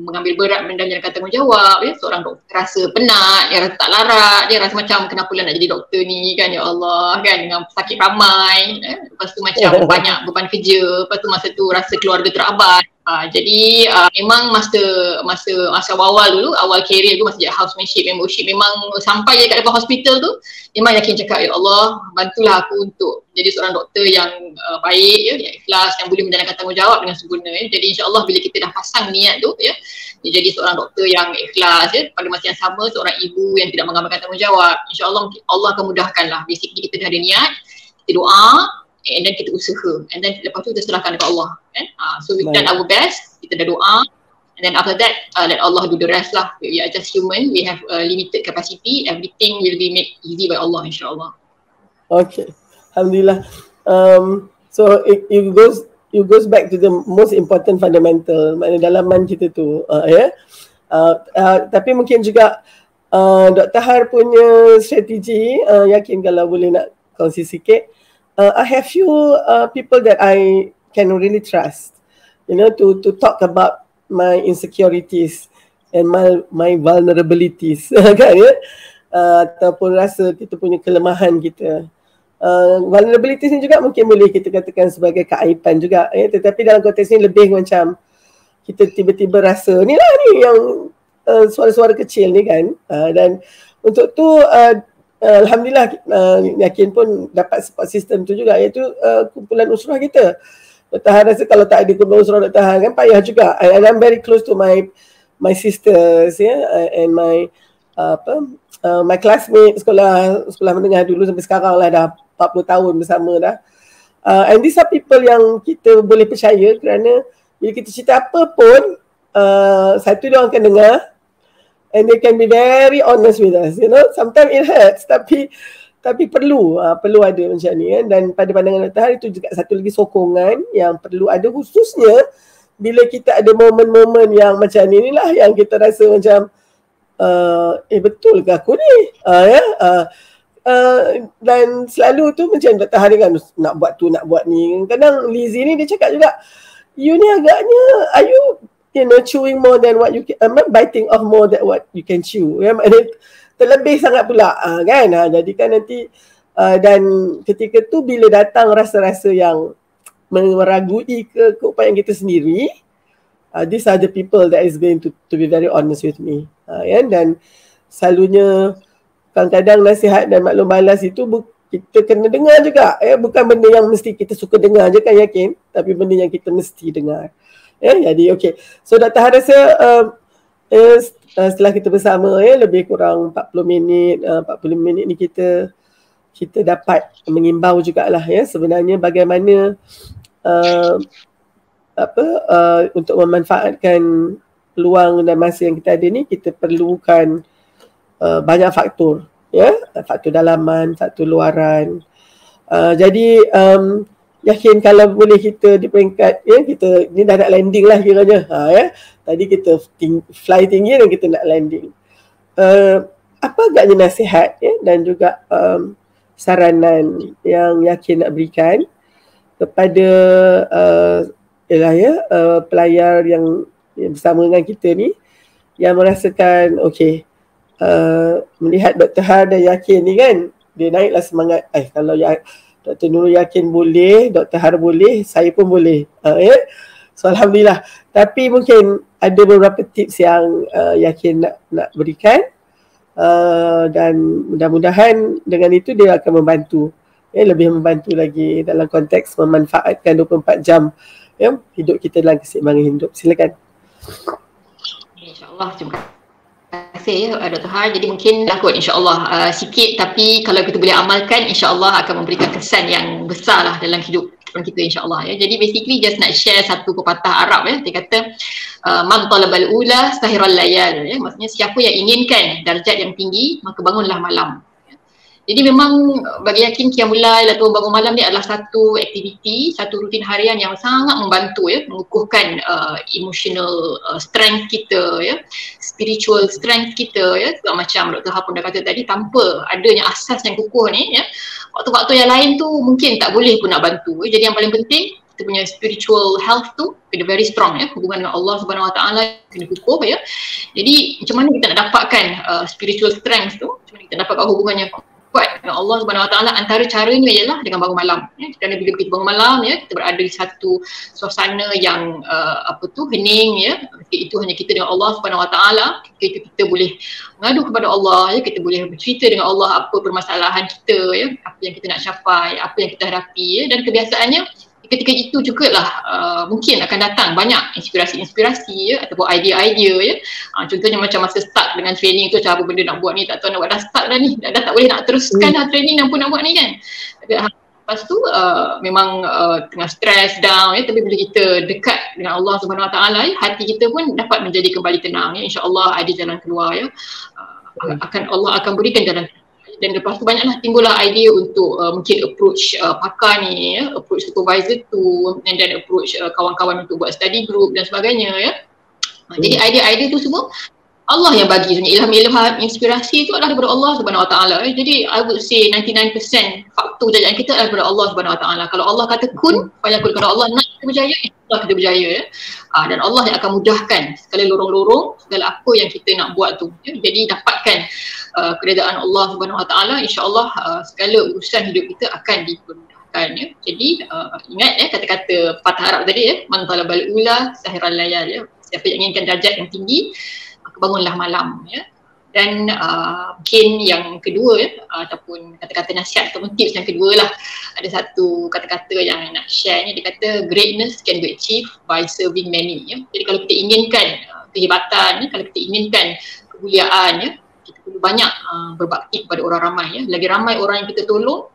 mengambil berat menjalankan tanggungjawab, ya, seorang doktor rasa penat, ya, rasa tak larat, dia rasa macam kenapa lah nak jadi doktor ni kan, ya Allah kan, dengan sakit ramai, ya. Lepas tu macam banyak beban kerja, lepas tu masa tu rasa keluarga terabad. Jadi memang masa awal dulu, awal career tu, masa jadi housemanship, membership, memang sampai je kat depan hospital tu, memang yakin cakap, ya Allah bantulah aku untuk jadi seorang doktor yang baik, ya, yang ikhlas, yang boleh menjalankan tanggungjawab dengan sempurna, ya. Jadi insyaAllah bila kita dah pasang niat tu, ya, dia jadi seorang doktor yang ikhlas, ya, pada masa yang sama seorang ibu yang tidak mengabaikan tanggungjawab, insyaAllah Allah akan mudahkanlah. Basically kita dah ada niat, kita doa, and then kita usaha, and then lepas tu kita serahkan dekat Allah kan. So we've done our best, kita dah doa, and then after that let Allah do the rest lah. We are just human, we have limited capacity, everything will be made easy by Allah insyaAllah. Okay, Alhamdulillah. So it goes back to the most important fundamental, maknanya dalaman kita tu, ya. Tapi mungkin juga Dr. Har punya strategi, Yakin kalau boleh nak kongsi sikit. I have few people that I can really trust, you know, to talk about my insecurities and my vulnerabilities, kan, ya, ataupun rasa kita punya kelemahan kita. Vulnerabilities ni juga mungkin boleh kita katakan sebagai keaiban juga, ya, tetapi dalam konteks ni lebih macam kita tiba-tiba rasa ni lah ni yang suara-suara kecil ni kan, dan untuk tu Alhamdulillah, Yakin pun dapat support system tu juga, iaitu kumpulan usrah kita. Dr. Han rasa kalau tak ada kumpulan usrah Dr. Han kan payah juga. And I'm very close to my sisters, and my my classmates sekolah menengah dulu sampai sekarang lah, dah 40 tahun bersama dah. And these are people yang kita boleh percaya, kerana bila kita cerita apa pun, satu dia orang akan dengar, and they can be very honest with us, you know. Sometimes it hurts, tapi perlu ada macam ni, kan. Dan pada pandangan Dr. Har itu juga satu lagi sokongan yang perlu ada, khususnya bila kita ada momen-momen yang macam ni lah, yang kita rasa macam betul ke aku ni, dan selalu tu macam Dr. Har kan nak buat tu nak buat ni. Kadang Lizzie ni dia cakap juga, you ni agaknya, are you know, chewing more than what you can, biting off more than what you can chew, ya, terlebih sangat pula, kan. Jadi kan nanti dan ketika tu bila datang rasa-rasa yang meragui keupayaan kita sendiri, these are the people that is going to be very honest with me, ya. Dan selalunya kadang-kadang nasihat dan maklum balas itu kita kena dengar juga, ya. Bukan benda yang mesti kita suka dengar je kan, Yakin, tapi benda yang kita mesti dengar. Jadi okey. So Dr. Han rasa setelah kita bersama lebih kurang 40 minit, 40 minit ni kita dapat mengimbau jugalah sebenarnya bagaimana untuk memanfaatkan peluang dan masa yang kita ada ni, kita perlukan banyak faktor, faktor dalaman, faktor luaran. Jadi yakin kalau boleh kita di peringkat kita ni dah nak landing lah kiranya. Tadi kita fly tinggi dan kita nak landing. Apa agaknya nasihat dan juga saranan yang yakin nak berikan kepada pelayar yang bersama dengan kita ni yang merasakan melihat Dr. Har dan Yakin ni kan, dia naiklah semangat. Kalau Dr. Nurul yakin boleh, Dr. Har boleh, saya pun boleh. So alhamdulillah. Tapi mungkin ada beberapa tips yang Yakin nak berikan, dan mudah-mudahan dengan itu dia akan membantu, lebih membantu lagi dalam konteks memanfaatkan 24 jam hidup kita dalam keseimbangan hidup. Silakan. InsyaAllah, terima kasih Dr. Har. Jadi mungkin takut insyaAllah sikit, tapi kalau kita boleh amalkan, insyaAllah akan memberikan kesan yang besar lah dalam hidup kita insyaAllah. Jadi basically just nak share satu pepatah Arab. Dia kata man talabal ula sahiral layal. Maksudnya siapa yang inginkan darjat yang tinggi, maka bangunlah malam. Jadi memang bagi Yakin Qiyamul-Lail atau bangun malam ni adalah satu aktiviti, satu rutin harian yang sangat membantu mengukuhkan emotional strength kita, spiritual strength kita, sebab macam Dr. Ha pun dah kata tadi, tanpa adanya asas yang kukuh ni, waktu-waktu yang lain tu mungkin tak boleh pun nak bantu. Jadi yang paling penting, kita punya spiritual health tu kena very strong, hubungan dengan Allah Subhanahu Wa Taala kena kukuh. Jadi macam mana kita nak dapatkan spiritual strength tu, macam mana kita dapatkan hubungan yang kuat dengan Allah Subhanahu Wa Taala? Antara caranya ialah dengan bangun malam. Kerana bila kita bangun malam, kita berada di satu suasana yang hening, ketika itu hanya kita dengan Allah Subhanahu Wa Taala. Ketika kita boleh mengadu kepada Allah, kita boleh bercerita dengan Allah apa permasalahan kita, apa yang kita nak capai, apa yang kita hadapi, dan kebiasaannya ketika itu jugalah mungkin akan datang banyak inspirasi-inspirasi ataupun idea-idea. Contohnya macam masa start dengan training tu, apa benda nak buat ni, tak tahu nak buat, dah start dah ni, dah tak boleh nak teruskan dah training dan pun nak buat ni kan. Tapi lepas tu memang tengah stress down, tapi bila kita dekat dengan Allah Subhanahu Wa Taala, hati kita pun dapat menjadi kembali tenang. InsyaAllah ada jalan keluar. Allah akan berikan jalan keluar. Dan lepas tu banyaklah timbullah idea untuk mungkin approach pakar ni, approach supervisor tu, and then approach kawan-kawan untuk buat study group dan sebagainya. Jadi idea-idea tu semua Allah yang bagi sebenarnya. Ilham-ilham, inspirasi tu adalah daripada Allah Subhanahu Wa Taala. Jadi I would say 99% faktor kejayaan kita adalah daripada Allah Subhanahu Wa Taala. Kalau Allah kata kun, fayakun. Kalau Allah nak kita berjaya, insya-Allah kita berjaya. Dan Allah yang akan mudahkan segala lorong-lorong, segala apa yang kita nak buat tu. Jadi dapatkan keredaan Allah Subhanahu Wa Taala, insya-Allah segala urusan hidup kita akan dipermudahkan. Jadi ingat kata-kata patah Arab tadi, man talabal ula sahiral layal. Siapa yang inginkan darjat yang tinggi, bangunlah malam. Dan mungkin yang kedua, ataupun kata-kata nasihat ataupun tips yang kedua lah, ada satu kata-kata yang nak share ni. Dia kata greatness can be achieved by serving many. Jadi kalau kita inginkan kehebatan, kalau kita inginkan kemuliaan, kita perlu banyak berbakti kepada orang ramai. Lagi ramai orang yang kita tolong,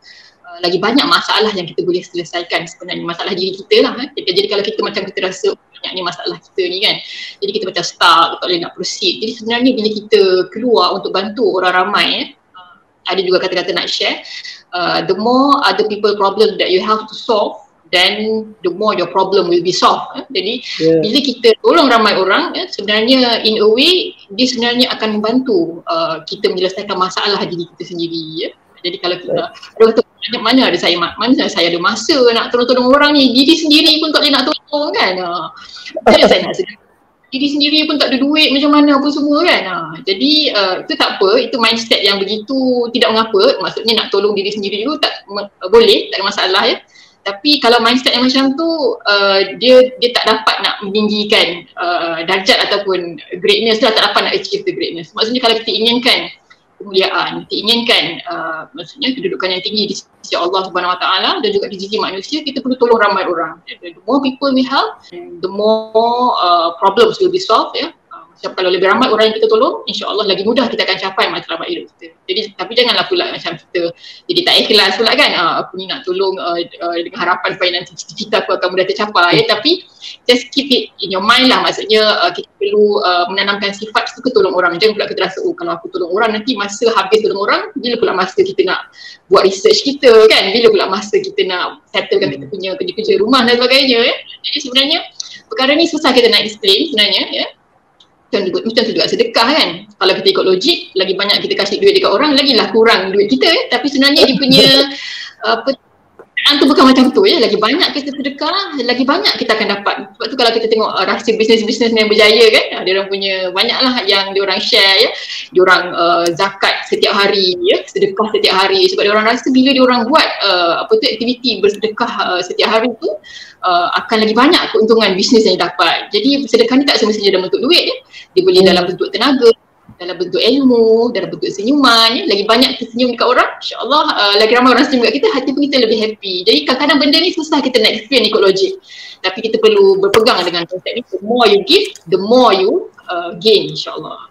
lagi banyak masalah yang kita boleh selesaikan sebenarnya, masalah diri kita lah. Jadi kalau kita macam kita rasa banyak ni masalah kita ni kan, jadi kita macam stuck, tak boleh nak proceed. Jadi sebenarnya bila kita keluar untuk bantu orang ramai, ada juga kata-kata nak share, the more other people problem that you have to solve, then the more your problem will be solved. Jadi bila kita tolong ramai orang, sebenarnya in a way dia sebenarnya akan membantu kita menyelesaikan masalah diri kita sendiri. Jadi kalau kita mana ada saya ada masa nak tolong-tolong orang ni, diri sendiri pun tak boleh nak tolong kan. Jadi saya nak diri sendiri pun tak ada duit macam mana apa semua kan. Jadi itu tak apa, itu mindset yang begitu tidak mengapa. Maksudnya nak tolong diri sendiri dulu tak boleh, tak ada masalah Tapi kalau mindset yang macam tu, dia tak dapat nak meninggikan darjat ataupun greatness tu, tak dapat nak achieve the greatness. Maksudnya kalau kita inginkan kemuliaan. Kita inginkan maksudnya kedudukan yang tinggi di sisi Allah Subhanahu Wa Taala dan juga di sisi manusia. Kita perlu tolong ramai orang. The more people we help, the more problems will be solved. Macam kalau lebih ramai orang yang kita tolong, insya-Allah lagi mudah kita akan capai matlamat hidup kita. Jadi tapi janganlah pula macam kita jadi tak ikhlas pula kan. Aku ni nak tolong dengan harapan supaya nanti cita-cita aku akan mudah tercapai. Tapi just keep it in your mind lah. Maksudnya kita perlu menanamkan sifat suka tolong orang. Jangan pula kita rasa kalau aku tolong orang nanti masa habis tolong orang, bila pula masa kita nak buat research kita kan, bila pula masa kita nak settlekan kita punya kerja-kerja rumah dan sebagainya Jadi sebenarnya perkara ni susah kita nak explain sebenarnya Macam tu juga sedekah kan. Kalau kita ikut logik, lagi banyak kita kasih duit dekat orang, lagilah kurang duit kita Tapi sebenarnya dia punya tu bukan macam tu Lagi banyak kita sedekah, lagi banyak kita akan dapat. Sebab tu kalau kita tengok rahsia bisnes-bisnes yang berjaya kan, dia orang punya banyaklah yang dia orang share dia orang zakat setiap hari sedekah setiap hari. Sebab dia orang rasa bila dia orang buat aktiviti bersedekah setiap hari tu akan lagi banyak keuntungan bisnes yang dapat. Jadi sedekah ni tak semestinya dalam bentuk duit Dia boleh dalam bentuk tenaga, dalam bentuk ilmu, dalam bentuk senyuman Lagi banyak kita senyum dekat orang, insya-Allah lagi ramai orang senyum dekat kita, hati pun kita lebih happy. Jadi kadang-kadang benda ni susah kita nak explain ikut logik. Tapi kita perlu berpegang dengan konsep ni. The more you give, the more you gain, insya-Allah.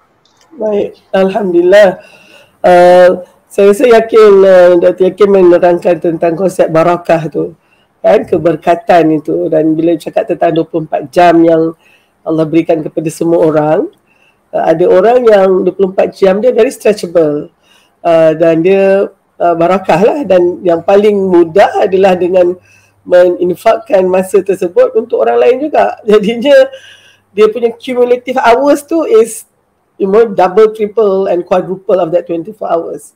Baik, alhamdulillah. Saya rasa yakin Dr. Yakin menerangkan tentang konsep barakah tu kan, keberkatan itu. Dan bila cakap tentang 24 jam yang Allah berikan kepada semua orang, ada orang yang 24 jam dia very stretchable dan dia barakah lah. Dan yang paling mudah adalah dengan meninfakkan masa tersebut untuk orang lain juga. Jadinya dia punya cumulative hours tu is double, triple and quadruple of that 24 hours.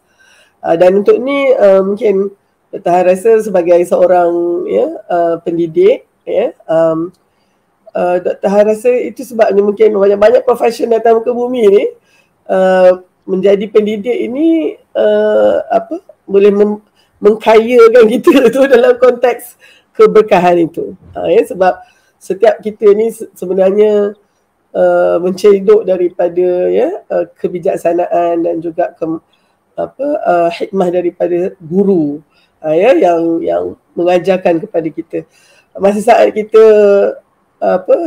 Dan untuk ni mungkin Dr. rasa sebagai seorang pendidik Dr. rasa itu sebabnya mungkin banyak-banyak profesion datang ke bumi ni menjadi pendidik ini boleh mengkayakan kita tu dalam konteks keberkahan itu. Sebab setiap kita ni sebenarnya mencedok daripada kebijaksanaan dan juga hikmah daripada guru yang mengajarkan kepada kita. Masa saat kita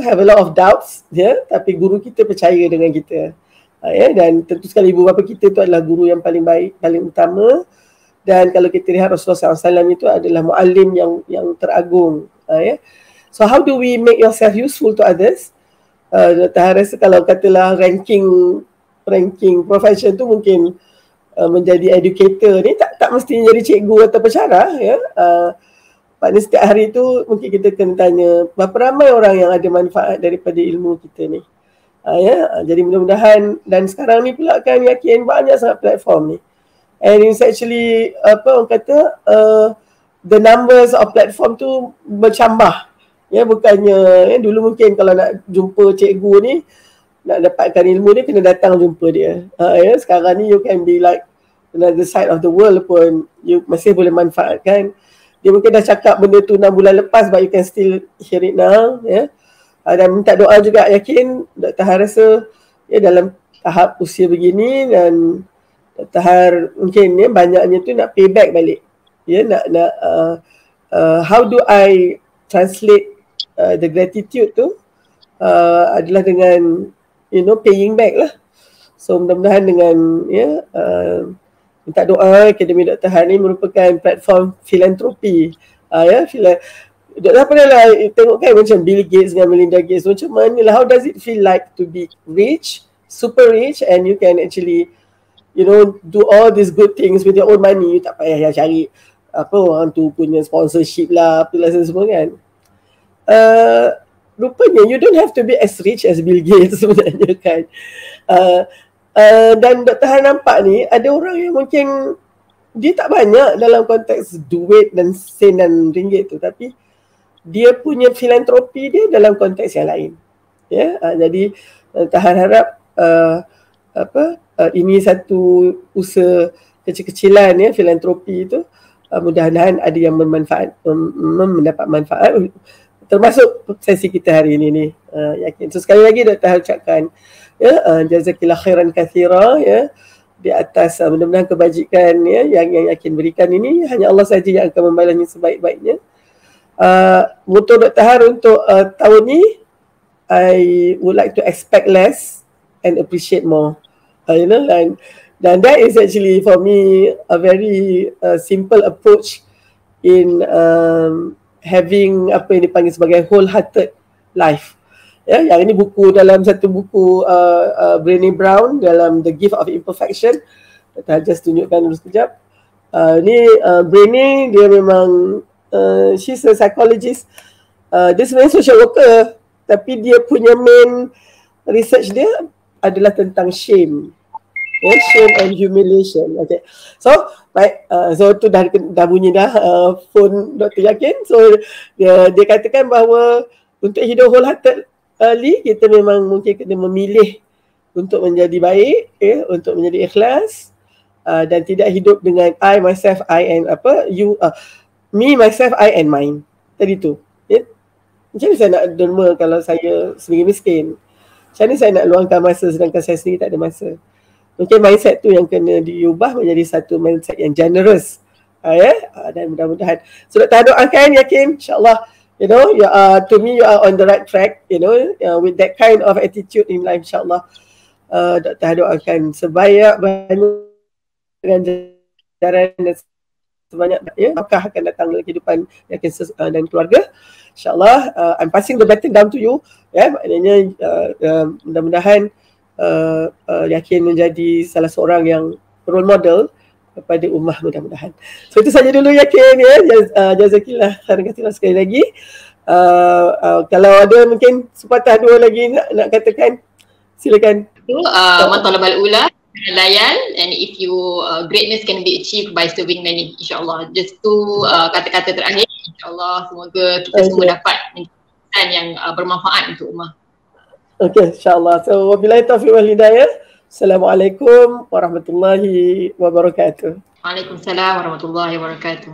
have a lot of doubts tapi guru kita percaya dengan kita. Dan tentu sekali ibu bapa kita tu adalah guru yang paling baik, paling utama. Dan kalau kita lihat Rasulullah SAW itu adalah muallim yang teragung. So how do we make yourself useful to others? Dr. rasa kalau katalah ranking profession tu mungkin menjadi educator ni tak mesti jadi cikgu atau pensyarah Maknanya setiap hari tu mungkin kita kena tanya berapa ramai orang yang ada manfaat daripada ilmu kita ni. Jadi mudah-mudahan, dan sekarang ni pula kan yakin banyak sangat platform ni. And it's actually orang kata the numbers of platform tu bercambah. Bukannya dulu mungkin kalau nak jumpa cikgu ni, nak dapatkan ilmu ni kena datang jumpa dia. Sekarang ni you can be like another side of the world pun you masih boleh manfaatkan. Dia mungkin dah cakap benda tu 6 bulan lepas, but you can still hear it now. Dan minta doa juga, yakin Dr. Har rasa dalam tahap usia begini, dan Dr. Har mungkin banyaknya tu nak pay back balik. How do I translate the gratitude tu adalah dengan paying back lah. So mudah-mudahan dengan minta doa, Akademi Dr. Har ni merupakan platform filantropi. Dr. pernah lah tengok kan macam Bill Gates dengan Melinda Gates, macam mana lah, how does it feel like to be rich, super rich, and you can actually do all these good things with your own money. You tak payah cari orang tu punya sponsorship lah, apalah semua kan. Rupanya you don't have to be as rich as Bill Gates sebenarnya kan. Dan Dr. Har nampak ni ada orang yang mungkin dia tak banyak dalam konteks duit dan sen dan ringgit tu, tapi dia punya filantropi dia dalam konteks yang lain. Jadi Dr. Har harap ini satu usaha kecil-kecilan filantropi itu mudah-mudahan ada yang mendapat manfaat, termasuk sesi kita hari ini ni. Yakin. So sekali lagi Dr. Har ucapkan jazakillah khairan kathira di atas mudah-mudahan kebajikan ya yang Yakin berikan ini hanya Allah saja yang akan membalasnya sebaik-baiknya. Moto Dr. Har untuk tahun ni, I would like to expect less and appreciate more. You know, dan that is actually for me a very simple approach in having apa yang dipanggil sebagai wholehearted life. Ya, yang ini buku dalam satu buku Brené Brown dalam The Gift of Imperfection. Kita just tunjukkan dulu sekejap. Ni Brené dia memang she's a psychologist. Dia sebenarnya social worker, tapi dia punya main research dia adalah tentang shame. Shame and humiliation. Okay. So, baik. So tu dah bunyi dah phone Dr. Yakin. So dia katakan bahawa untuk hidup wholeheartedly, kita memang mungkin kena memilih untuk menjadi baik, untuk menjadi ikhlas, dan tidak hidup dengan I, myself, I and you, me, myself, I and mine. Tadi tu. Macam mana saya nak derma kalau saya sendiri miskin? Macam mana saya nak luangkan masa sedangkan saya sendiri tak ada masa? Mungkin mindset tu yang kena diubah menjadi satu mindset yang generous. Dan mudah-mudahan. So Dr. doakan Yakin, insyaAllah, you know, to me you are on the right track, you know, with that kind of attitude in life, insyaAllah. Dr. doakan sebanyak-banyak ganjaran dan sebanyak apakah akan datang dalam kehidupan Yakin dan keluarga. InsyaAllah, I'm passing the baton down to you. Maknanya mudah-mudahan Yakin menjadi salah seorang yang role model kepada ummah mudah-mudahan. So itu saja dulu Yakin ya. Jazakillah khairan katsiran sekali lagi. Kalau ada mungkin sepatah dua lagi nak katakan, silakan. Matalabal ula layan, and if you greatness can be achieved by serving many, insyaAllah. Just tu kata-kata terakhir, insyaAllah semoga kita semua dapat menjadi yang bermanfaat untuk ummah. Okay, insyaAllah. So, wabillahi taufiq wal hidayah. Assalamualaikum warahmatullahi wabarakatuh. Waalaikumsalam warahmatullahi wabarakatuh.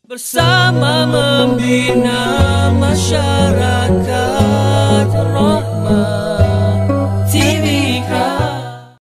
Bersama membina masyarakat rahmah.